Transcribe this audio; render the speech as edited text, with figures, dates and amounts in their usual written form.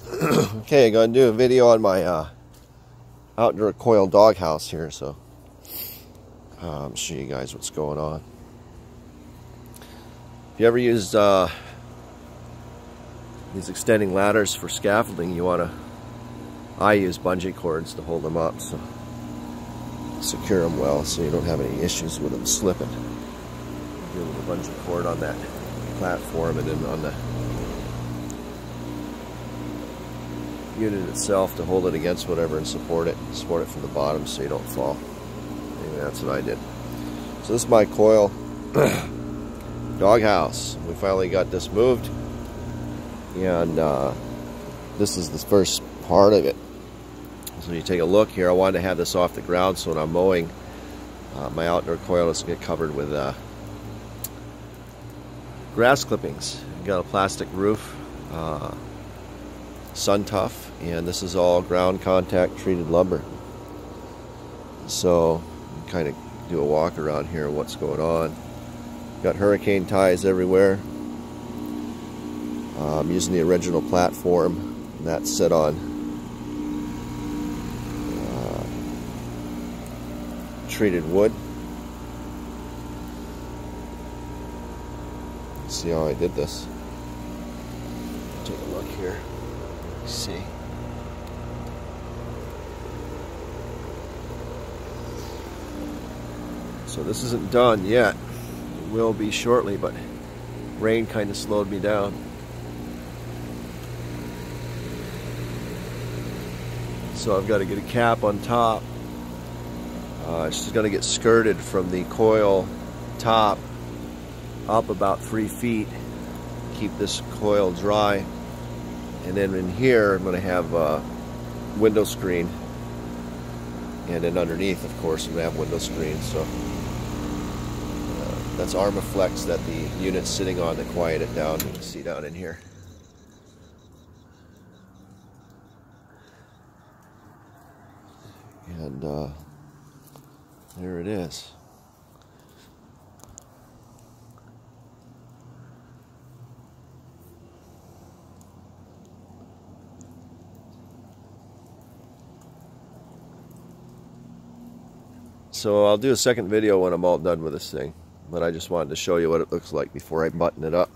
Okay, I'm going to do a video on my outdoor coil doghouse here, so show you guys what's going on. If you ever used these extending ladders for scaffolding, I use bungee cords to hold them up, so secure them well so you don't have any issues with them slipping. Do a little bungee cord on that platform and then on the unit itself to hold it against whatever and support it from the bottom so you don't fall. Anyway, that's what I did. So this is my Coil doghouse. We finally got this moved, and this is the first part of it. So you take a look here. I wanted to have this off the ground so when I'm mowing, my outdoor coil doesn't get covered with grass clippings. Got a plastic roof, sun tough, and this is all ground contact treated lumber. So kind of do a walk around here what's going on. Got hurricane ties everywhere. I'm using the original platform, and that's set on treated wood. Let's see how I did this. Take a look here. See. So this isn't done yet. It will be shortly, but rain kind of slowed me down. So I've got to get a cap on top. It's just going to get skirted from the coil top up about 3 feet. Keep this coil dry. And then in here I'm going to have a window screen. And then underneath, of course, I'm going to have window screen. So that's Armaflex that the unit's sitting on to quiet it down. You can see down in here. And there it is. So I'll do a second video when I'm all done with this thing, but I just wanted to show you what it looks like before I button it up.